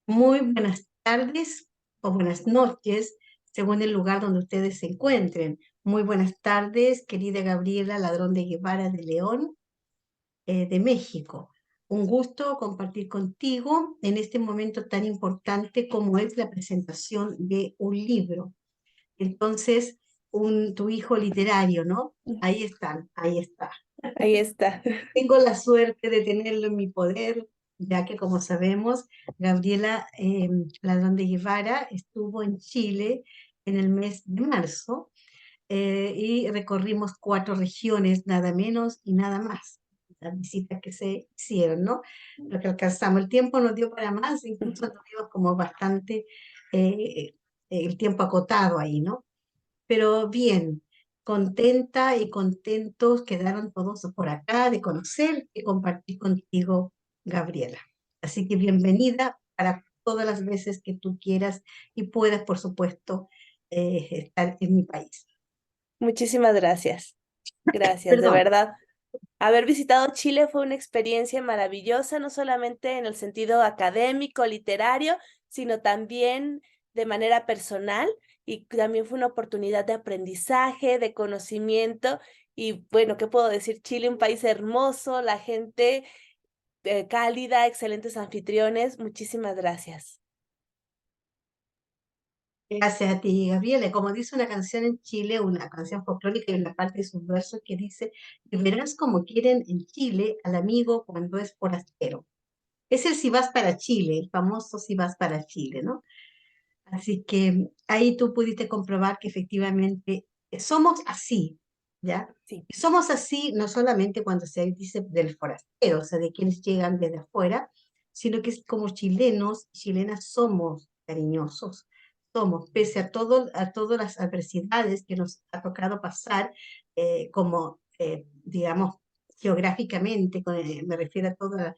Muy buenas tardes o buenas noches, según el lugar donde ustedes se encuentren. Muy buenas tardes, querida Gabriela Ladrón de Guevara de León, de México. Un gusto compartir contigo en este momento tan importante como es la presentación de un libro. Entonces, tu hijo literario, ¿no? Ahí están, ahí está. Ahí está. Tengo la suerte de tenerlo en mi poder, ya que como sabemos, Gabriela Ladrón de Guevara estuvo en Chile en el mes de marzo y recorrimos 4 regiones, nada menos y nada más. Las visitas que se hicieron, ¿no? Lo que alcanzamos. El tiempo nos dio para más, incluso tuvimos como bastante el tiempo acotado ahí, ¿no? Pero bien, contenta y contentos quedaron todos por acá de conocer y compartir contigo, Gabriela. Así que bienvenida para todas las veces que tú quieras y puedas, por supuesto, estar en mi país. Muchísimas gracias. Gracias, de Perdón. verdad. Haber visitado Chile fue una experiencia maravillosa, no solamente en el sentido académico, literario, sino también de manera personal y también fue una oportunidad de aprendizaje, de conocimiento y bueno, ¿qué puedo decir? Chile, un país hermoso, la gente cálida, excelentes anfitriones. Muchísimas gracias. Gracias a ti, Gabriela. Como dice una canción en Chile, una canción folclórica y una parte de sus versos que dice, y verás como quieren en Chile al amigo cuando es forastero. Es el si vas para Chile, el famoso si vas para Chile, ¿no? Así que ahí tú pudiste comprobar que efectivamente somos así, ¿ya? Sí. Y somos así no solamente cuando se dice del forastero, o sea, de quienes llegan desde afuera, sino que como chilenos, chilenas somos cariñosos, somos, pese a todas las adversidades que nos ha tocado pasar, digamos, geográficamente, me refiero a todas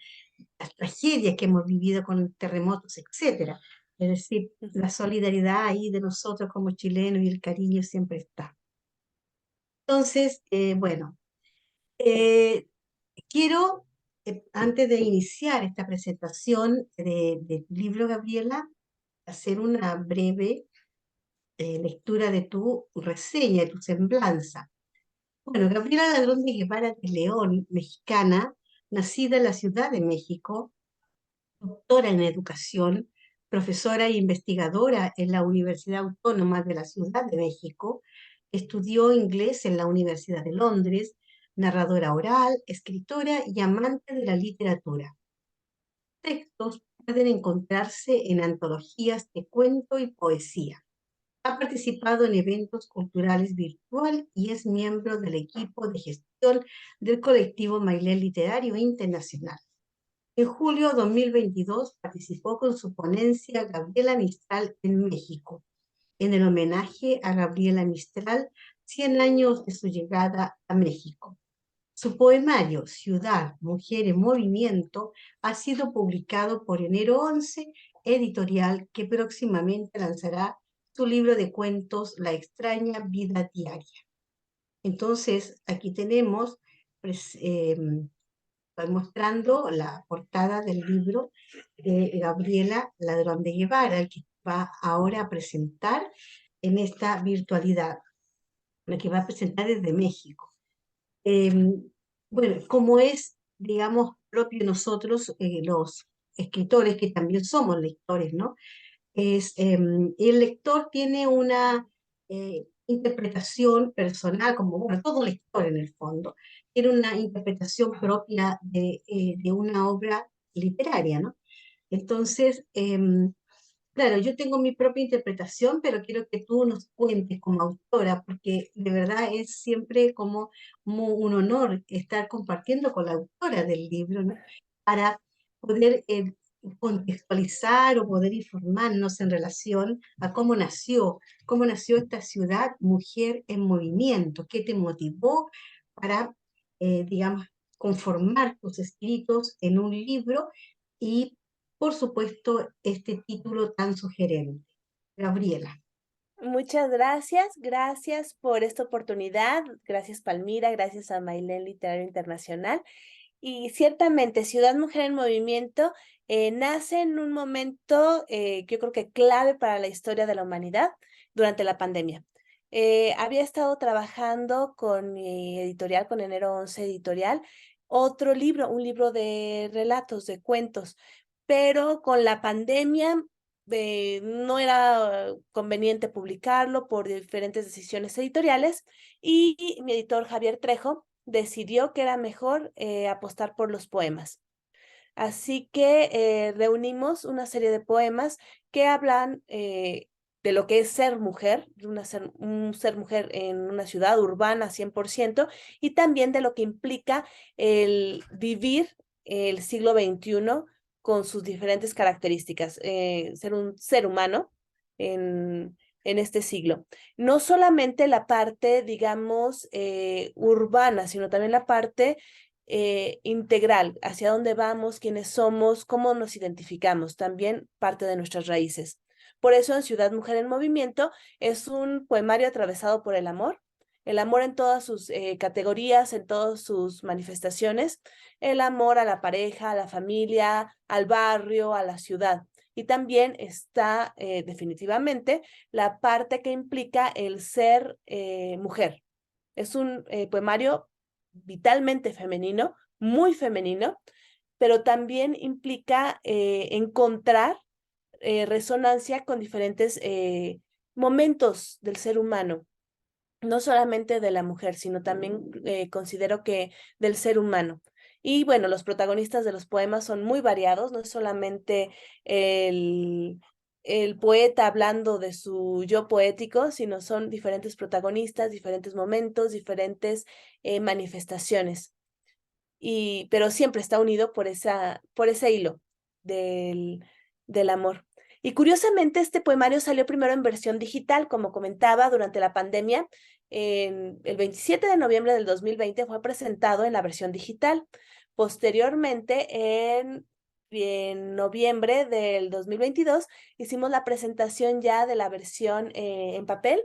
las tragedias que hemos vivido con terremotos, etcétera. Es decir, la solidaridad ahí de nosotros como chilenos y el cariño siempre está. Entonces, bueno, eh, quiero, antes de iniciar esta presentación de tu libro, Gabriela, hacer una breve lectura de tu reseña, de tu semblanza. Bueno, Gabriela Ladrón de Guevara de León, mexicana, nacida en la Ciudad de México, doctora en educación, profesora e investigadora en la Universidad Autónoma de la Ciudad de México, estudió inglés en la Universidad de Londres, narradora oral, escritora y amante de la literatura. Textos pueden encontrarse en antologías de cuento y poesía. Ha participado en eventos culturales virtual y es miembro del equipo de gestión del colectivo Mailén Literario Internacional. En julio de 2022 participó con su ponencia Gabriela Mistral en México, en el homenaje a Gabriela Mistral, 100 años de su llegada a México. Su poemario Ciudad, Mujer en Movimiento ha sido publicado por Enero 11, editorial que próximamente lanzará su libro de cuentos La extraña vida diaria. Entonces, aquí tenemos pues, estoy mostrando la portada del libro de Gabriela Ladrón de Guevara, el que va ahora a presentar en esta virtualidad, la que va a presentar desde México. Eh, bueno, como es, digamos, propio de nosotros, los escritores, que también somos lectores, ¿no? El lector tiene una interpretación personal, como bueno, todo lector en el fondo, tiene una interpretación propia de una obra literaria, ¿no? Entonces, claro, yo tengo mi propia interpretación, pero quiero que tú nos cuentes como autora, porque de verdad es siempre como un honor estar compartiendo con la autora del libro, ¿no? Para poder contextualizar o poder informarnos en relación a cómo nació esta ciudad, Mujer en Movimiento, qué te motivó para, digamos, conformar tus escritos en un libro y por supuesto, este título tan sugerente. Gabriela. Muchas gracias, gracias por esta oportunidad, gracias Palmira, gracias a Mailén Literario Internacional. Y ciertamente Ciudad Mujer en Movimiento nace en un momento que yo creo que clave para la historia de la humanidad durante la pandemia. Había estado trabajando con mi editorial, con Enero 11 Editorial, otro libro, un libro de relatos, de cuentos, pero con la pandemia no era conveniente publicarlo por diferentes decisiones editoriales y mi editor Javier Trejo decidió que era mejor apostar por los poemas. Así que reunimos una serie de poemas que hablan de lo que es ser mujer, un ser mujer en una ciudad urbana 100%, y también de lo que implica el vivir el siglo XXI con sus diferentes características, ser un ser humano en este siglo. No solamente la parte, digamos, urbana, sino también la parte integral, hacia dónde vamos, quiénes somos, cómo nos identificamos, también parte de nuestras raíces. Por eso en Ciudad Mujer en Movimiento es un poemario atravesado por el amor en todas sus categorías, en todas sus manifestaciones, el amor a la pareja, a la familia, al barrio, a la ciudad. Y también está definitivamente la parte que implica el ser mujer. Es un poemario vitalmente femenino, muy femenino, pero también implica encontrar resonancia con diferentes momentos del ser humano, no solamente de la mujer, sino también considero que del ser humano. Y bueno, los protagonistas de los poemas son muy variados, no es solamente el, el poeta hablando de su yo poético, sino son diferentes protagonistas, diferentes momentos, diferentes manifestaciones. Pero siempre está unido por ese hilo del, del amor. Y curiosamente, este poemario salió primero en versión digital, como comentaba, durante la pandemia. El 27 de noviembre del 2020 fue presentado en la versión digital. Posteriormente, en noviembre del 2022, hicimos la presentación ya de la versión en papel,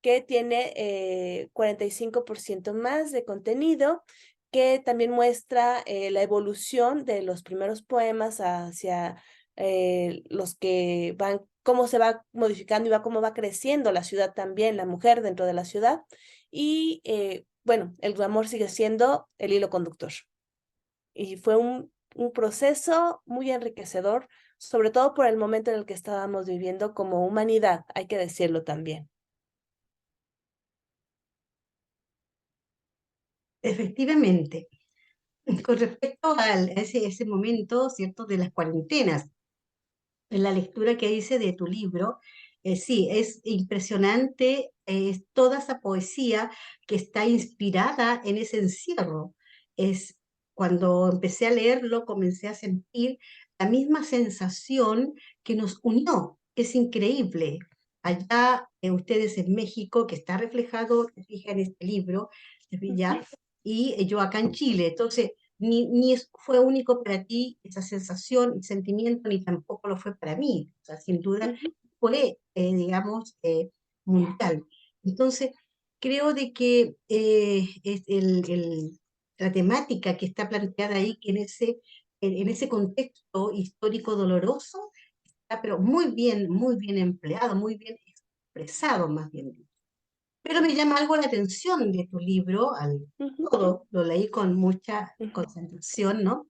que tiene 45% más de contenido, que también muestra la evolución de los primeros poemas hacia los que van, cómo se va modificando y cómo va creciendo la ciudad también, la mujer dentro de la ciudad. Y bueno, el amor sigue siendo el hilo conductor. Y fue un proceso muy enriquecedor, sobre todo por el momento en el que estábamos viviendo como humanidad, hay que decirlo también. Efectivamente, con respecto ese momento, ¿cierto?, de las cuarentenas, en la lectura que hice de tu libro, sí, es impresionante, toda esa poesía que está inspirada en ese encierro. Cuando empecé a leerlo, comencé a sentir la misma sensación que nos unió. Es increíble. Allá, ustedes en México, que está reflejado, te fijas en este libro, ya, y yo acá en Chile. Entonces, fue único para ti esa sensación y sentimiento, ni tampoco lo fue para mí. O sea, sin duda Ujú, fue, digamos, mundial. Entonces, creo de que la temática que está planteada ahí, que en ese contexto histórico doloroso, está pero muy bien empleado, muy bien expresado, más bien dicho. Pero me llama algo la atención de tu libro, ujú, todo, lo leí con mucha ujú, concentración, ¿no?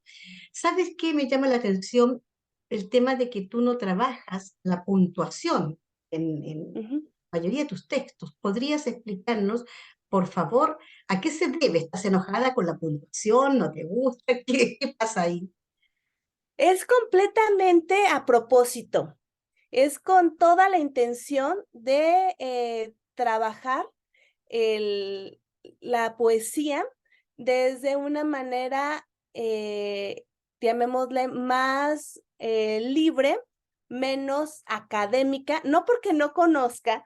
¿Sabes qué me llama la atención? El tema de que tú no trabajas la puntuación en ujú. la mayoría de tus textos. ¿Podrías explicarnos, por favor, a qué se debe? ¿Estás enojada con la puntuación? ¿No te gusta? ¿Qué pasa ahí? Es completamente a propósito. Es con toda la intención de trabajar el, la poesía desde una manera, llamémosle, más libre, menos académica, no porque no conozca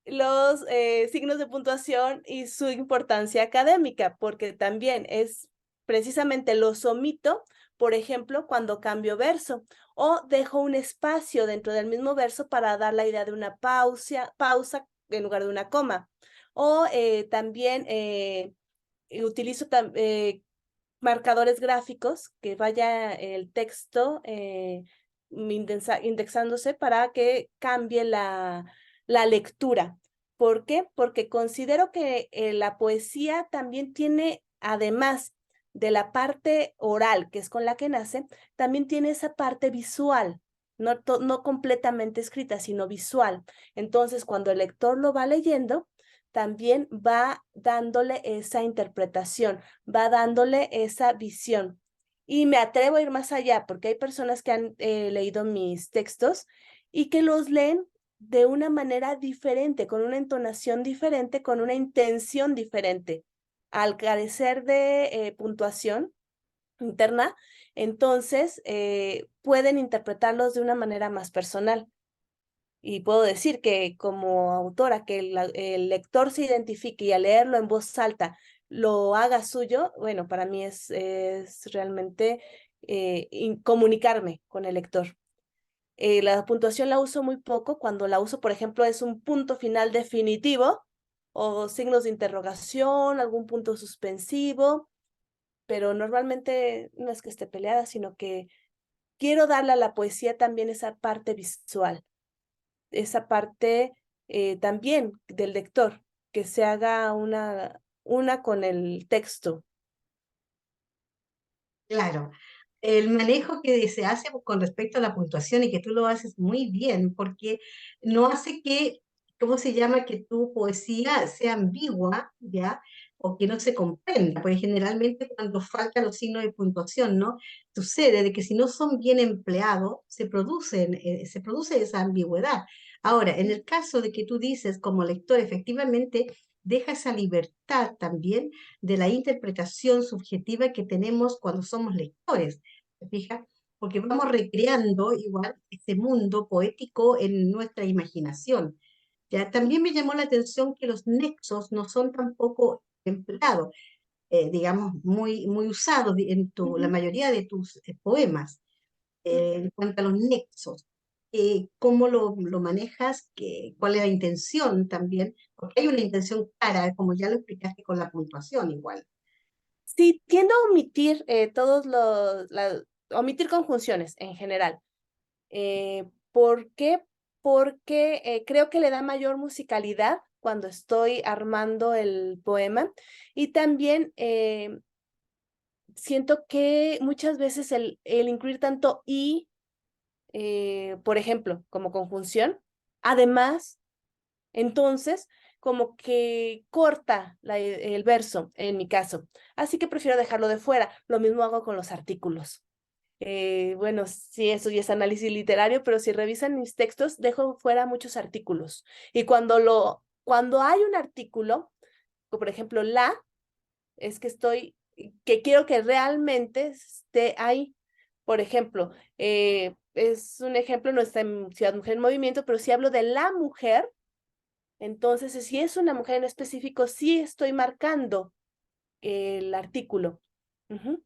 los signos de puntuación y su importancia académica, porque también es precisamente los omito, por ejemplo, cuando cambio verso o dejo un espacio dentro del mismo verso para dar la idea de una pausa en lugar de una coma. O también utilizo marcadores gráficos que vaya el texto indexándose para que cambie la lectura. ¿Por qué? Porque considero que la poesía también tiene, además de la parte oral, que es con la que nace, también tiene esa parte visual, no completamente escrita, sino visual. Entonces, cuando el lector lo va leyendo, también va dándole esa interpretación, va dándole esa visión. Y me atrevo a ir más allá, porque hay personas que han leído mis textos y que los leen de una manera diferente, con una entonación diferente, con una intención diferente. Al carecer de puntuación interna, entonces pueden interpretarlos de una manera más personal. Y puedo decir que como autora, que el lector se identifique y al leerlo en voz alta lo haga suyo, bueno, para mí es realmente comunicarme con el lector. La puntuación la uso muy poco. Cuando la uso, por ejemplo, es un punto final definitivo o signos de interrogación, algún punto suspensivo, pero normalmente no es que esté peleada, sino que quiero darle a la poesía también esa parte visual, esa parte también del lector, que se haga una con el texto. Claro, el manejo que se hace con respecto a la puntuación y que tú lo haces muy bien, porque no hace que, ¿cómo se llama? Que tu poesía sea ambigua, ¿ya? O que no se comprenda, pues generalmente cuando faltan los signos de puntuación, ¿no? Sucede de que si no son bien empleados, se produce esa ambigüedad. Ahora, en el caso de que tú dices como lector, efectivamente, deja esa libertad también de la interpretación subjetiva que tenemos cuando somos lectores, ¿te fijas? Porque vamos recreando igual ese mundo poético en nuestra imaginación. ¿Ya? También me llamó la atención que los nexos no son tampoco empleados, digamos, muy usados en la Ujú. mayoría de tus poemas en cuanto a los nexos. ¿Cómo lo manejas? ¿Cuál es la intención también? Porque hay una intención clara, como ya lo explicaste con la puntuación igual. Sí, tiendo a omitir omitir conjunciones en general. ¿Por qué? Porque creo que le da mayor musicalidad cuando estoy armando el poema y también siento que muchas veces el incluir tanto y, por ejemplo, como conjunción, además, entonces, como que corta el verso en mi caso. Así que prefiero dejarlo de fuera. Lo mismo hago con los artículos. Bueno, sí, eso ya es análisis literario, pero si revisan mis textos, dejo fuera muchos artículos. Y cuando hay un artículo, como por ejemplo es que quiero que realmente esté ahí. Por ejemplo, es un ejemplo, no está en Ciudad Mujer en Movimiento, pero si hablo de la mujer, entonces si es una mujer en específico, sí estoy marcando el artículo. Ujú.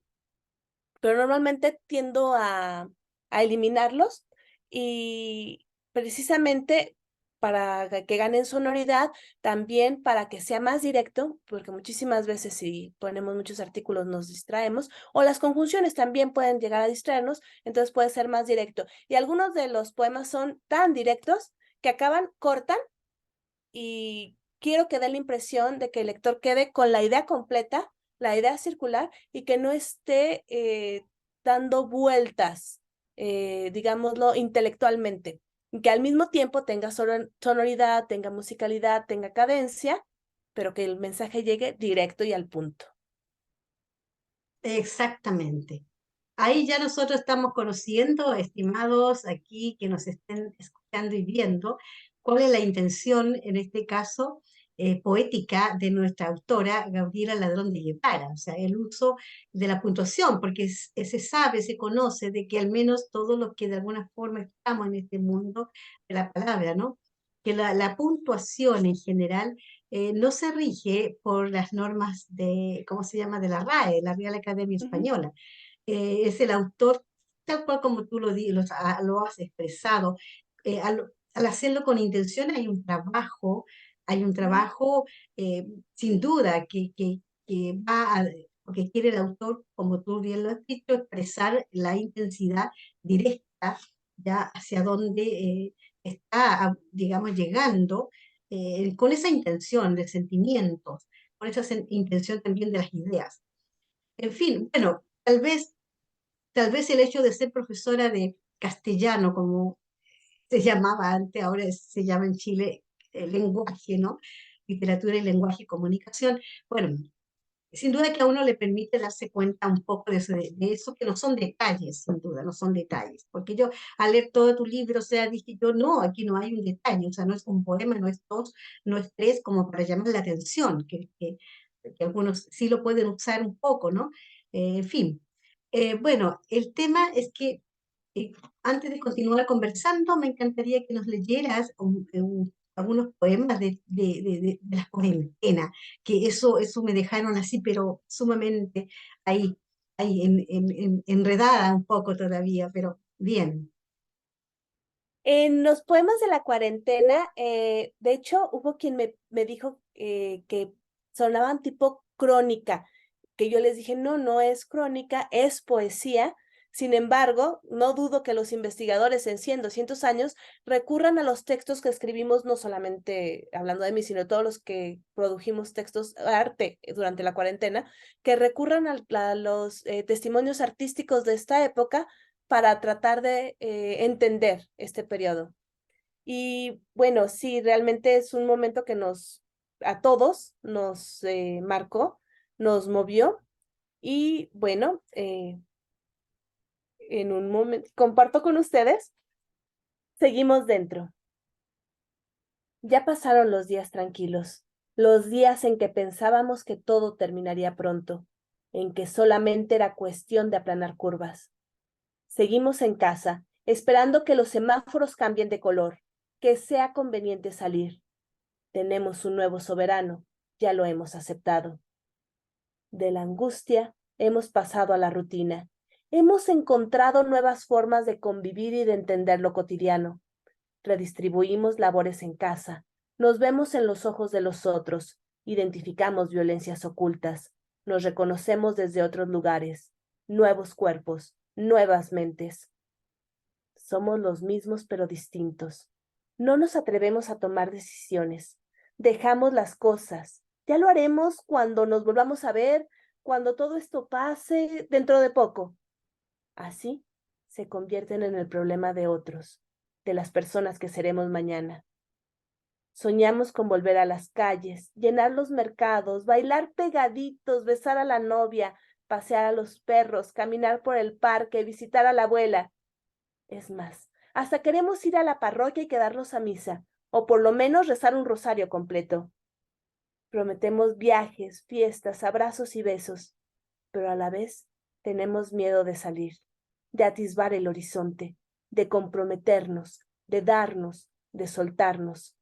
Pero normalmente tiendo a eliminarlos y precisamente para que ganen sonoridad, también para que sea más directo, porque muchísimas veces si ponemos muchos artículos nos distraemos, o las conjunciones también pueden llegar a distraernos, entonces puede ser más directo. Y algunos de los poemas son tan directos que cortan y quiero que dé la impresión de que el lector quede con la idea completa, la idea circular y que no esté dando vueltas, digámoslo, intelectualmente. Y que al mismo tiempo tenga sonoridad, tenga musicalidad, tenga cadencia, pero que el mensaje llegue directo y al punto. Exactamente. Ahí ya nosotros estamos conociendo, estimados aquí que nos estén escuchando y viendo, cuál es la intención, en este caso, poética de nuestra autora Gabriela Ladrón de Guevara, o sea, el uso de la puntuación, porque se sabe, se conoce de que al menos todos los que de alguna forma estamos en este mundo de la palabra, ¿no? Que la puntuación en general no se rige por las normas de, ¿cómo se llama?, de la RAE, la Real Academia Ujú, Española. Es el autor, tal cual como tú lo has expresado. Al hacerlo con intención hay un ujú, trabajo sin duda que va porque quiere el autor, como tú bien lo has dicho, expresar la intensidad directa ya hacia donde está, digamos, llegando con esa intención de sentimientos, con esa intención también de las ideas. En fin, bueno, tal vez el hecho de ser profesora de castellano, como se llamaba antes, ahora se llama en Chile lenguaje, ¿no? Literatura y lenguaje y comunicación. Bueno, sin duda que a uno le permite darse cuenta un poco de eso, que no son detalles, sin duda, no son detalles. Porque yo, al leer todo tu libro, o sea, dije yo, no, aquí no hay un detalle, o sea, no es un poema, no es dos, no es tres, como para llamar la atención, que algunos sí lo pueden usar un poco, ¿no? En fin. Bueno, el tema es que eh, antes de continuar conversando, me encantaría que nos leyeras algunos poemas de la cuarentena, que eso me dejaron así, pero sumamente ahí, ahí enredada un poco todavía, pero bien. En los poemas de la cuarentena, de hecho, hubo quien me dijo que sonaban tipo crónica, que yo les dije, no, no es crónica, es poesía. Sin embargo, no dudo que los investigadores en 100, 200 años recurran a los textos que escribimos, no solamente hablando de mí, sino todos los que produjimos textos, arte durante la cuarentena, que recurran a los testimonios artísticos de esta época para tratar de entender este periodo. Y bueno, sí, realmente es un momento que a todos nos marcó, nos movió y bueno, en un momento, comparto con ustedes, seguimos dentro. Ya pasaron los días tranquilos, los días en que pensábamos que todo terminaría pronto, en que solamente era cuestión de aplanar curvas. Seguimos en casa, esperando que los semáforos cambien de color, que sea conveniente salir. Tenemos un nuevo soberano, ya lo hemos aceptado. De la angustia hemos pasado a la rutina. Hemos encontrado nuevas formas de convivir y de entender lo cotidiano. Redistribuimos labores en casa. Nos vemos en los ojos de los otros. Identificamos violencias ocultas. Nos reconocemos desde otros lugares. Nuevos cuerpos, nuevas mentes. Somos los mismos pero distintos. No nos atrevemos a tomar decisiones. Dejamos las cosas. Ya lo haremos cuando nos volvamos a ver, cuando todo esto pase dentro de poco. Así se convierten en el problema de otros, de las personas que seremos mañana. Soñamos con volver a las calles, llenar los mercados, bailar pegaditos, besar a la novia, pasear a los perros, caminar por el parque, visitar a la abuela. Es más, hasta queremos ir a la parroquia y quedarnos a misa, o por lo menos rezar un rosario completo. Prometemos viajes, fiestas, abrazos y besos, pero a la vez tenemos miedo de salir, de atisbar el horizonte, de comprometernos, de darnos, de soltarnos.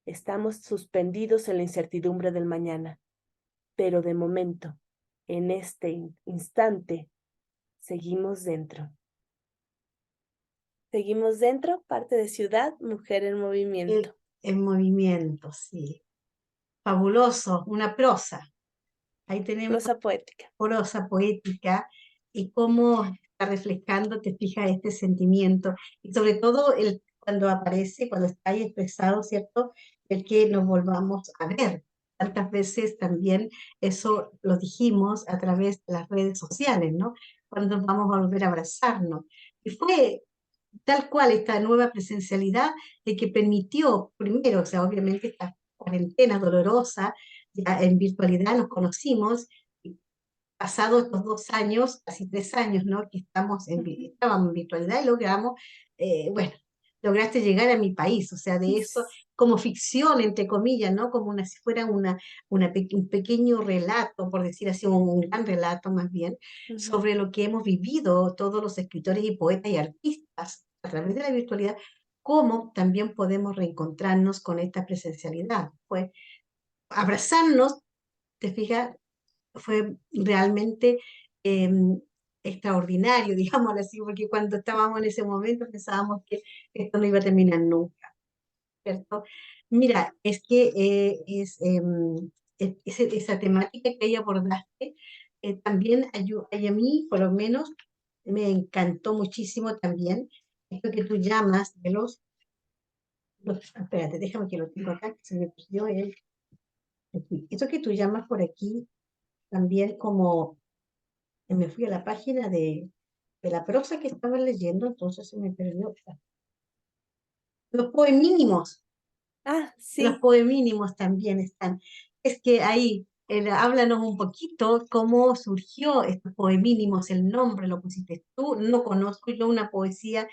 Estamos suspendidos en la incertidumbre del mañana, pero de momento, en este instante, seguimos dentro. Seguimos dentro, parte de Ciudad, Mujer en El, Movimiento. el movimiento, sí. Fabuloso, una prosa. Ahí tenemos Prosa poética. prosa poética y cómo está reflejando, te fijas, este sentimiento. Y sobre todo cuando aparece, cuando está ahí expresado, ¿cierto? El que nos volvamos a ver. Tantas veces también eso lo dijimos a través de las redes sociales, ¿no? Cuando nos vamos a volver a abrazarnos. Y fue tal cual esta nueva presencialidad de que permitió, primero, o sea, obviamente esta cuarentena dolorosa, ya en virtualidad nos conocimos, pasado estos 2 años, casi 3 años, ¿no? Que Ujú. estábamos en virtualidad y logramos, bueno, lograste llegar a mi país, o sea, de eso, como ficción, entre comillas, ¿no? Como si fuera un pequeño relato, por decir así, un gran relato más bien, Ujú. sobre lo que hemos vivido todos los escritores y poetas y artistas a través de la virtualidad, cómo también podemos reencontrarnos con esta presencialidad. Pues abrazarnos, te fijas, fue realmente eh, extraordinario, digámoslo así, porque cuando estábamos en ese momento pensábamos que esto no iba a terminar nunca, ¿cierto? Mira, es que esa temática que ahí abordaste también a mí, por lo menos, me encantó muchísimo también esto que tú llamas de espérate, déjame que lo tengo acá, que se me perdió aquí. Esto que tú llamas por aquí también como, me fui a la página de la prosa que estaba leyendo, entonces se me perdió. Los poemínimos, Ah, los sí. poemínimos también están. Es que ahí, háblanos un poquito cómo surgió estos poemínimos, el nombre lo pusiste tú, no conozco yo una poesía,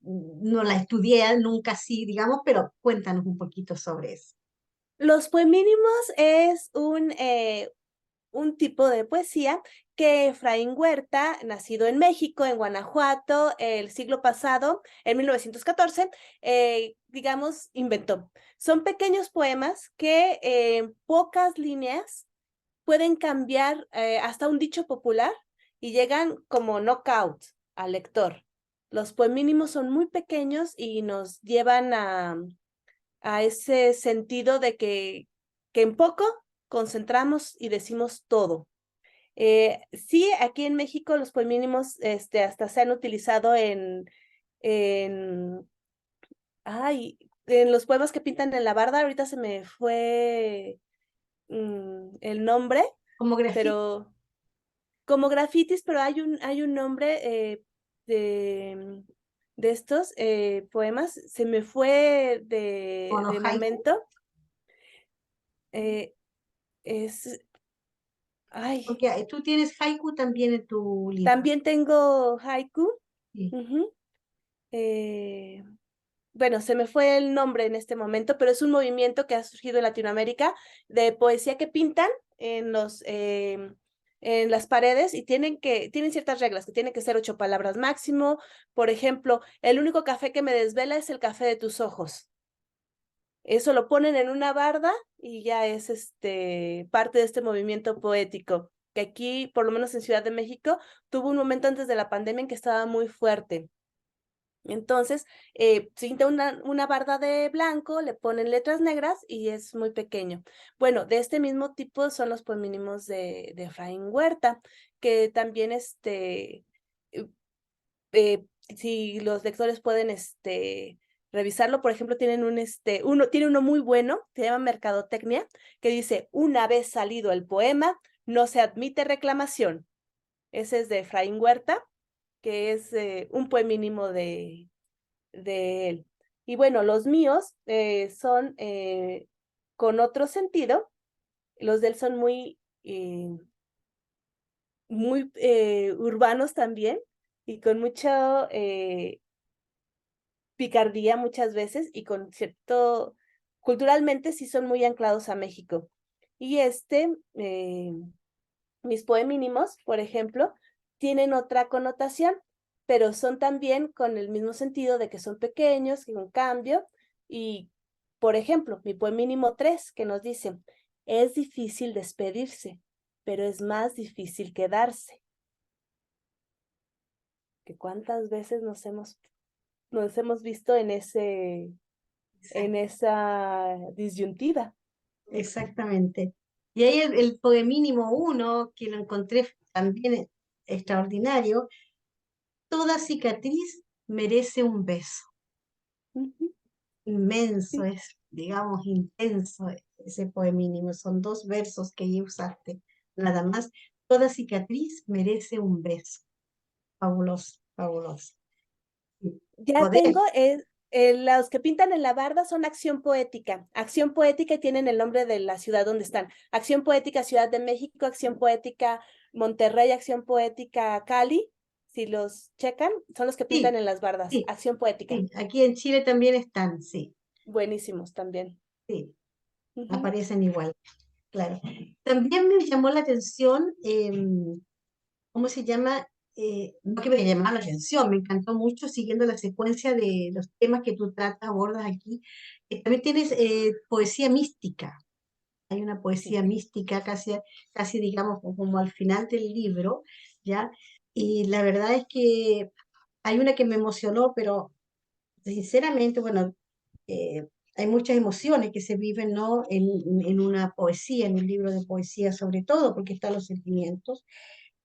no la estudié nunca así, digamos, pero cuéntanos un poquito sobre eso. Los poemínimos es un tipo de poesía que Efraín Huerta, nacido en México, en Guanajuato, el siglo pasado, en 1914, digamos, inventó. Son pequeños poemas que en pocas líneas pueden cambiar hasta un dicho popular y llegan como knockout al lector. Los poemínimos son muy pequeños y nos llevan a ese sentido de que en poco concentramos y decimos todo. Sí, aquí en México los poemínimos hasta se han utilizado en, ay, en los poemas que pintan en la barda. Ahorita se me fue el nombre, Como grafito, pero como grafitis, pero hay un nombre de, de estos poemas. Se me fue como los de haiku, momento. eh, es, ay, porque tú tienes haiku también en tu libro. también tengo haiku. Sí. Ujú. eh, bueno, se me fue el nombre en este momento, pero es un movimiento que ha surgido en Latinoamérica de poesía que pintan en en las paredes y tienen ciertas reglas, que tienen que ser 8 palabras máximo. Por ejemplo, el único café que me desvela es el café de tus ojos. Eso lo ponen en una barda y ya es parte de este movimiento poético, que aquí, por lo menos en Ciudad de México, tuvo un momento antes de la pandemia en que estaba muy fuerte. Entonces, se pinta una barda de blanco, le ponen letras negras y es muy pequeño. Bueno, de este mismo tipo son los poemínimos de Efraín Huerta, que también eh, si los lectores pueden revisarlo, por ejemplo, tienen tiene uno muy bueno, se llama Mercadotecnia, que dice: una vez salido el poema, no se admite reclamación. Ese es de Efraín Huerta, que es un poemínimo de él. Y bueno, los míos son con otro sentido. Los de él son muy urbanos también y con mucha picardía muchas veces y con cierto, culturalmente sí son muy anclados a México. Y mis poemínimos, por ejemplo, tienen otra connotación, pero son también con el mismo sentido de que son pequeños, que un cambio. Y, por ejemplo, mi poemínimo 3 que nos dice: es difícil despedirse, pero es más difícil quedarse. Que cuántas veces nos hemos visto en Exacto, esa disyuntiva. exactamente. Y ahí el poemínimo uno, que lo encontré también extraordinario, toda cicatriz merece un beso. Ujú, Inmenso, sí. es, digamos, intenso ese poemínimo. Son dos versos que ahí usaste, nada más. Toda cicatriz merece un beso. Fabuloso, fabuloso. Sí. Ya Poder, tengo, los que pintan en la barda son Acción Poética. Acción Poética y tienen el nombre de la ciudad donde están. Acción Poética Ciudad de México, Acción Poética Monterrey, Acción Poética Cali. Si los checan, son los que pintan sí, en las bardas. sí, Acción Poética. sí. Aquí en Chile también están, sí, Buenísimos también. sí, Ujú. aparecen igual, claro. También me llamó la atención, ¿cómo se llama? No que me llamaba la atención, me encantó mucho siguiendo la secuencia de los temas que tú tratas, abordas aquí. También tienes poesía mística. Hay una Sí. poesía mística casi digamos como al final del libro, ¿ya? Y la verdad es que hay una que me emocionó, pero sinceramente, bueno, hay muchas emociones que se viven, ¿no? En una poesía, en un libro de poesía sobre todo, porque están los sentimientos.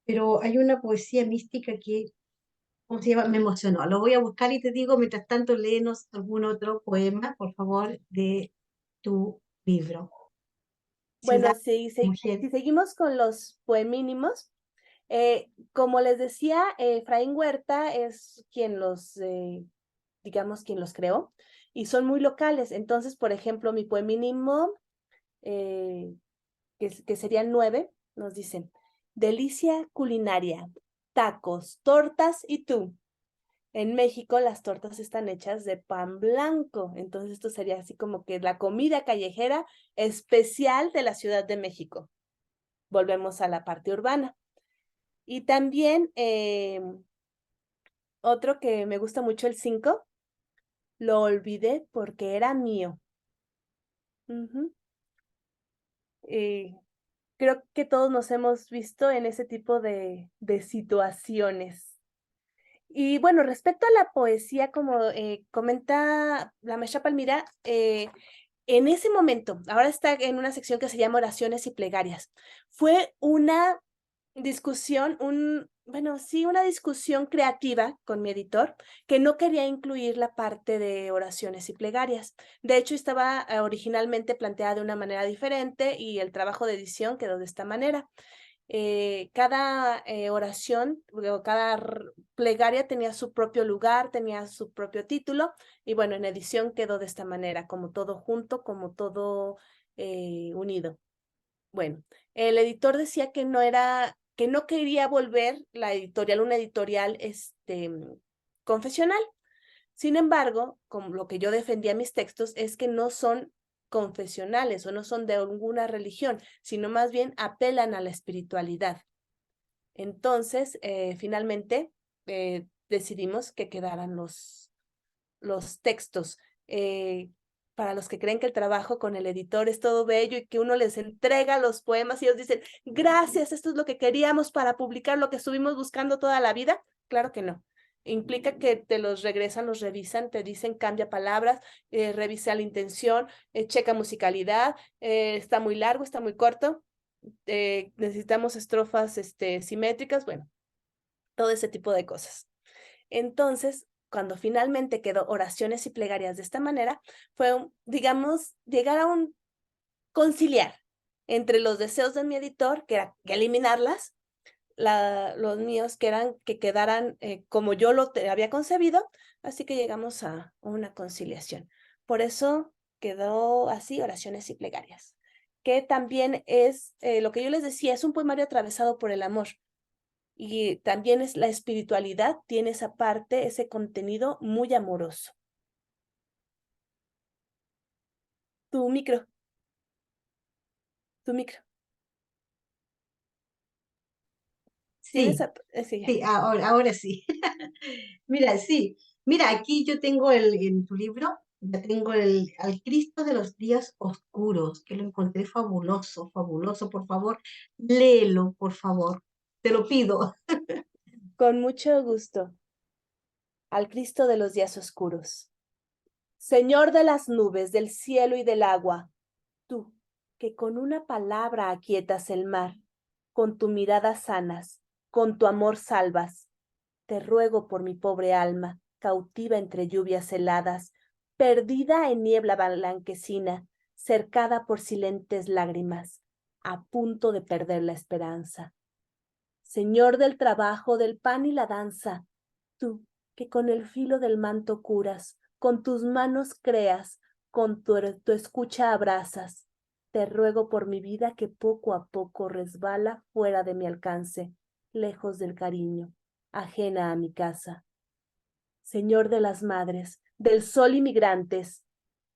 pero hay una poesía mística que, ¿cómo se llama? Me emocionó. Lo voy a buscar y te digo, mientras tanto, léenos algún otro poema, por favor, de tu libro. Ciudad, Bueno, mujer. si seguimos con los poemínimos, como les decía, Efraín Huerta es quien digamos, quien los creó y son muy locales. Entonces, por ejemplo, mi poemínimo, eh, que serían 9, nos dicen, delicia culinaria, tacos, tortas y tú. En México las tortas están hechas de pan blanco, entonces esto sería así como que la comida callejera especial de la Ciudad de México. Volvemos a la parte urbana. Y también otro que me gusta mucho, el 5, lo olvidé porque era mío. Ujú. Eh, Creo que todos nos hemos visto en ese tipo de situaciones. Y bueno, respecto a la poesía, como comenta la maestra Palmira, en ese momento, ahora está en una sección que se llama oraciones y plegarias. Fue una discusión, bueno, sí, una discusión creativa con mi editor, que no quería incluir la parte de oraciones y plegarias. De hecho, estaba originalmente planteada de una manera diferente y el trabajo de edición quedó de esta manera. Cada oración o cada plegaria tenía su propio lugar, tenía su propio título y bueno, en edición quedó de esta manera, como todo junto, como todo unido. Bueno, el editor decía que no quería volver la editorial una editorial confesional. Sin embargo, como lo que yo defendía en mis textos es que no son confesionales o no son de alguna religión, sino más bien apelan a la espiritualidad. Entonces, finalmente, decidimos que quedaran los textos. Eh, para los que creen que el trabajo con el editor es todo bello y que uno les entrega los poemas y ellos dicen, gracias, esto es lo que queríamos para publicar lo que estuvimos buscando toda la vida. Claro que no. Implica que te los regresan, los revisan, te dicen cambia palabras, revisa la intención, checa musicalidad, está muy largo, está muy corto, necesitamos estrofas simétricas, bueno, todo ese tipo de cosas. Entonces, cuando finalmente quedó oraciones y plegarias de esta manera, fue, digamos, llegar a un conciliar entre los deseos de mi editor, que era que eliminarlas, los míos, que eran que quedaran como yo había concebido, así que llegamos a una conciliación. Por eso quedó así, oraciones y plegarias, que también es lo que yo les decía, es un poemario atravesado por el amor. Y también es la espiritualidad, tiene esa parte, ese contenido muy amoroso. Tu micro, tu micro. Tienes, Sí, sí, ya. sí, ahora sí. Mira, sí. Mira, aquí yo tengo en tu libro, ya tengo al Cristo de los días oscuros, que lo encontré fabuloso, fabuloso. Por favor, léelo, por favor. Te lo pido. Con mucho gusto. Al Cristo de los días oscuros. Señor de las nubes, del cielo y del agua, tú, que con una palabra aquietas el mar, con tu mirada sanas, con tu amor salvas, te ruego por mi pobre alma, cautiva entre lluvias heladas, perdida en niebla blanquecina, cercada por silentes lágrimas, a punto de perder la esperanza. Señor del trabajo, del pan y la danza, tú que con el filo del manto curas, con tus manos creas, con tu escucha abrazas, te ruego por mi vida que poco a poco resbala fuera de mi alcance, lejos del cariño, ajena a mi casa. Señor de las madres, del sol y migrantes,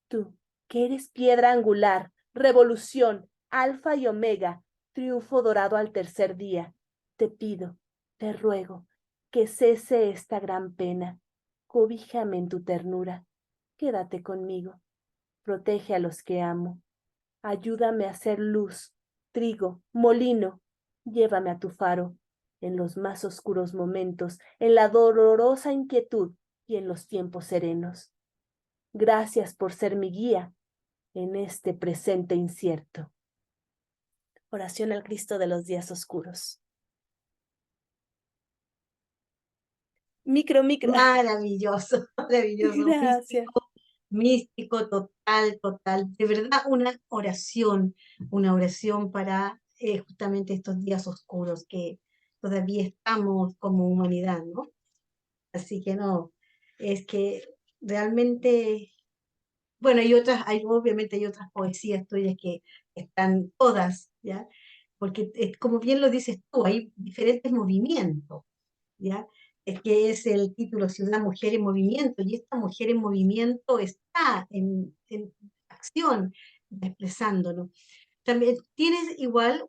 tú, que eres piedra angular, revolución, alfa y omega, triunfo dorado al tercer día, te pido, te ruego, que cese esta gran pena. Cobíjame en tu ternura, quédate conmigo, protege a los que amo, ayúdame a ser luz, trigo, molino, llévame a tu faro, en los más oscuros momentos, en la dolorosa inquietud y en los tiempos serenos. Gracias por ser mi guía en este presente incierto. Oración al Cristo de los días oscuros. Micro, micro. Maravilloso, maravilloso, Gracias. místico, místico, total, total. De verdad, una oración para justamente estos días oscuros que todavía estamos como humanidad, ¿no? Así que no, es que realmente, bueno, obviamente hay otras poesías tuyas que están todas, ¿ya? Porque como bien lo dices tú, hay diferentes movimientos. ¿Ya? Es que es el título Ciudad, Mujer en Movimiento, y esta mujer en movimiento está en acción, expresándolo. También tienes igual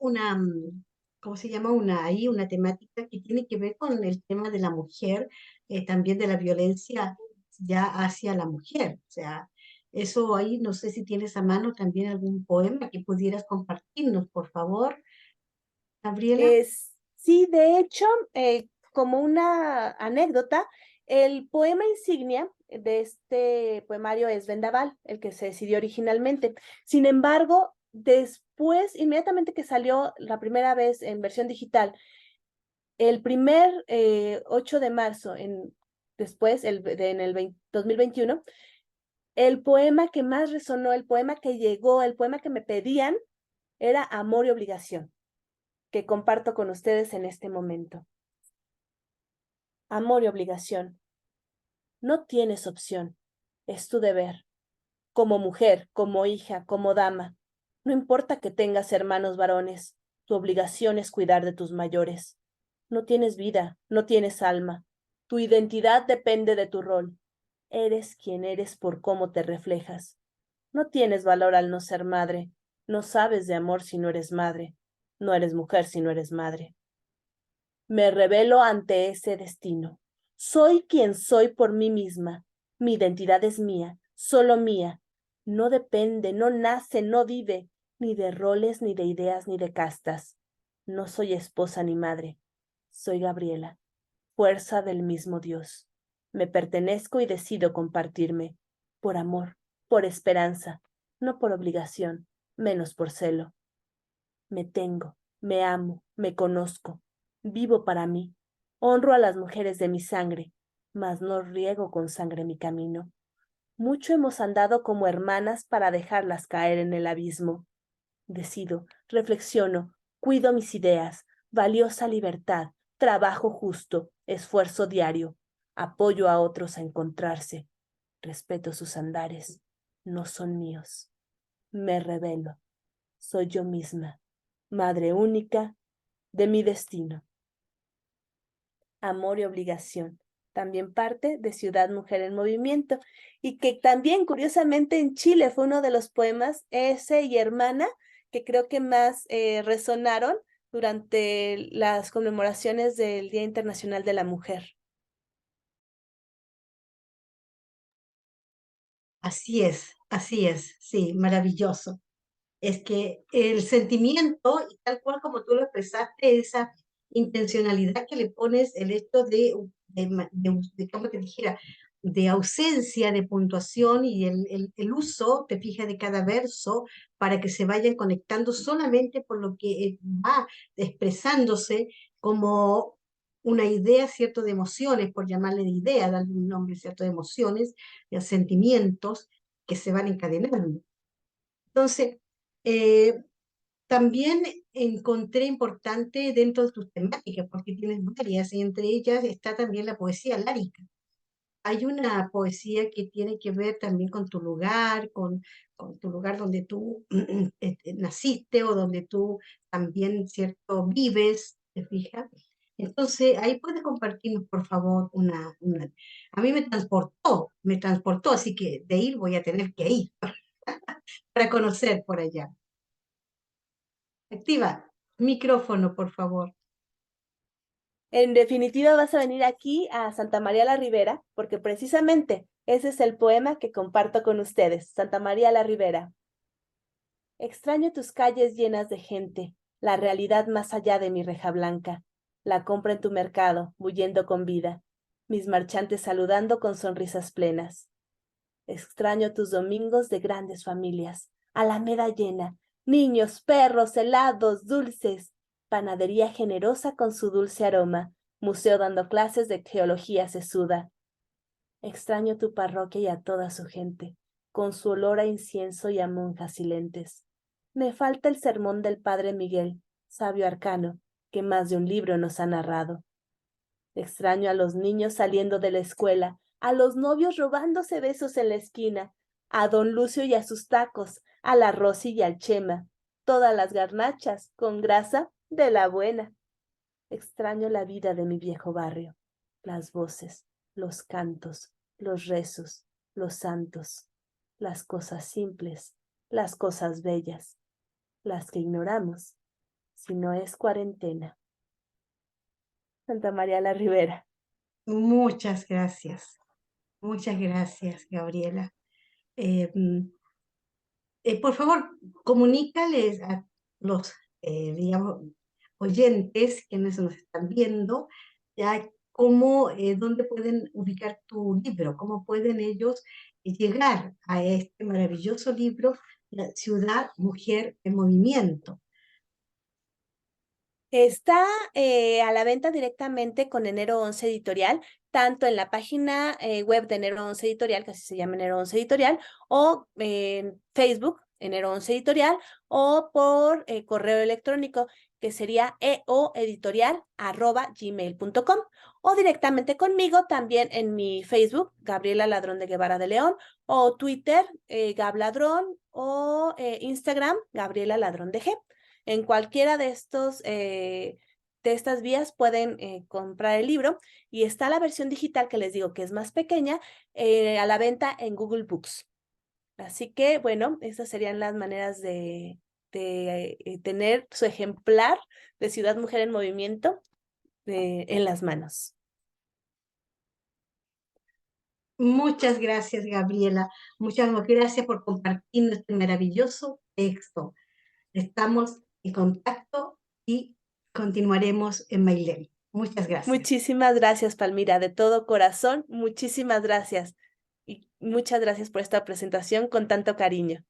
¿cómo se llama? Una temática que tiene que ver con el tema de la mujer, también de la violencia ya hacia la mujer. O sea, eso ahí, no sé si tienes a mano también algún poema que pudieras compartirnos, por favor, Gabriela. Sí, de hecho, como una anécdota, el poema insignia de este poemario es Vendaval, el que se decidió originalmente. Sin embargo, después, inmediatamente que salió la primera vez en versión digital, el primer 8 de marzo, después, en el 2021, el poema que más resonó, el poema que llegó, el poema que me pedían, era Amor y Obligación, que comparto con ustedes en este momento. Amor y obligación. No tienes opción. Es tu deber. Como mujer, como hija, como dama. No importa que tengas hermanos varones, tu obligación es cuidar de tus mayores. No tienes vida, no tienes alma. Tu identidad depende de tu rol. Eres quien eres por cómo te reflejas. No tienes valor al no ser madre. No sabes de amor si no eres madre. No eres mujer si no eres madre. Me rebelo ante ese destino. Soy quien soy por mí misma. Mi identidad es mía, solo mía. No depende, no nace, no vive, ni de roles, ni de ideas, ni de castas. No soy esposa ni madre. Soy Gabriela, fuerza del mismo Dios. Me pertenezco y decido compartirme. Por amor, por esperanza, no por obligación, menos por celo. Me tengo, me amo, me conozco, vivo para mí, honro a las mujeres de mi sangre, mas no riego con sangre mi camino. Mucho hemos andado como hermanas para dejarlas caer en el abismo. Decido, reflexiono, cuido mis ideas, valiosa libertad, trabajo justo, esfuerzo diario, apoyo a otros a encontrarse, respeto sus andares, no son míos. Me revelo, soy yo misma, madre única de mi destino. Amor y obligación. También parte de Ciudad Mujer en Movimiento y que también curiosamente en Chile fue uno de los poemas ese y Hermana que creo que más resonaron durante las conmemoraciones del Día Internacional de la Mujer. Así es, sí, maravilloso. Es que el sentimiento, y tal cual como tú lo expresaste, esa intencionalidad que le pones, el hecho ¿cómo te dijera? De ausencia de puntuación y el uso, te fijas, de cada verso para que se vayan conectando solamente por lo que va expresándose como una idea, ¿cierto?, de emociones, por llamarle de idea, darle un nombre, ¿cierto?, de emociones, de sentimientos que se van encadenando. Entonces, eh, también encontré importante dentro de tus temáticas, porque tienes varias, y entre ellas está también la poesía lárica. Hay una poesía que tiene que ver también con tu lugar, con tu lugar donde tú naciste o donde tú también, ¿cierto?, vives, ¿te fijas? Entonces, ahí puedes compartirnos, por favor, A mí me transportó, así que de ir voy a tener que ir para conocer por allá. Activa. Micrófono, por favor. En definitiva, vas a venir aquí a Santa María la Ribera, porque precisamente ese es el poema que comparto con ustedes, Santa María la Ribera. Extraño tus calles llenas de gente, la realidad más allá de mi reja blanca, la compra en tu mercado, bulliendo con vida, mis marchantes saludando con sonrisas plenas. Extraño tus domingos de grandes familias, alameda llena, niños, perros, helados, dulces, panadería generosa con su dulce aroma, museo dando clases de geología sesuda. Extraño tu parroquia y a toda su gente, con su olor a incienso y a monjas silentes. Me falta el sermón del padre Miguel, sabio arcano, que más de un libro nos ha narrado. Extraño a los niños saliendo de la escuela, a los novios robándose besos en la esquina, a don Lucio y a sus tacos, a la Rosy y al Chema, todas las garnachas con grasa de la buena. Extraño la vida de mi viejo barrio, las voces, los cantos, los rezos, los santos, las cosas simples, las cosas bellas, las que ignoramos, si no es cuarentena. Santa María la Ribera. Muchas gracias, Gabriela. Eh, mm, por favor, comunícales a los, digamos, oyentes quienes nos están viendo, ya cómo, dónde pueden ubicar tu libro, cómo pueden ellos llegar a este maravilloso libro, La Ciudad Mujer en Movimiento. Está a la venta directamente con Enero 11 Editorial, tanto en la página web de Enero 11 Editorial, que así se llama Enero 11 Editorial, o en Facebook, Enero 11 Editorial, o por correo electrónico, que sería eoeditorial@gmail.com, o directamente conmigo también en mi Facebook, Gabriela Ladrón de Guevara de León, o Twitter, Gab Ladrón, o Instagram, Gabriela Ladrón de G. En cualquiera de estas vías pueden comprar el libro, y está la versión digital que les digo que es más pequeña, a la venta en Google Books. Así que, bueno, esas serían las maneras de tener su ejemplar de Ciudad Mujer en Movimiento en las manos. Muchas gracias, Gabriela. Muchas gracias por compartir este maravilloso texto. Estamos en contacto y continuaremos en Mailén. Muchas gracias. Muchísimas gracias, Palmira, de todo corazón, muchísimas gracias. Y muchas gracias por esta presentación con tanto cariño.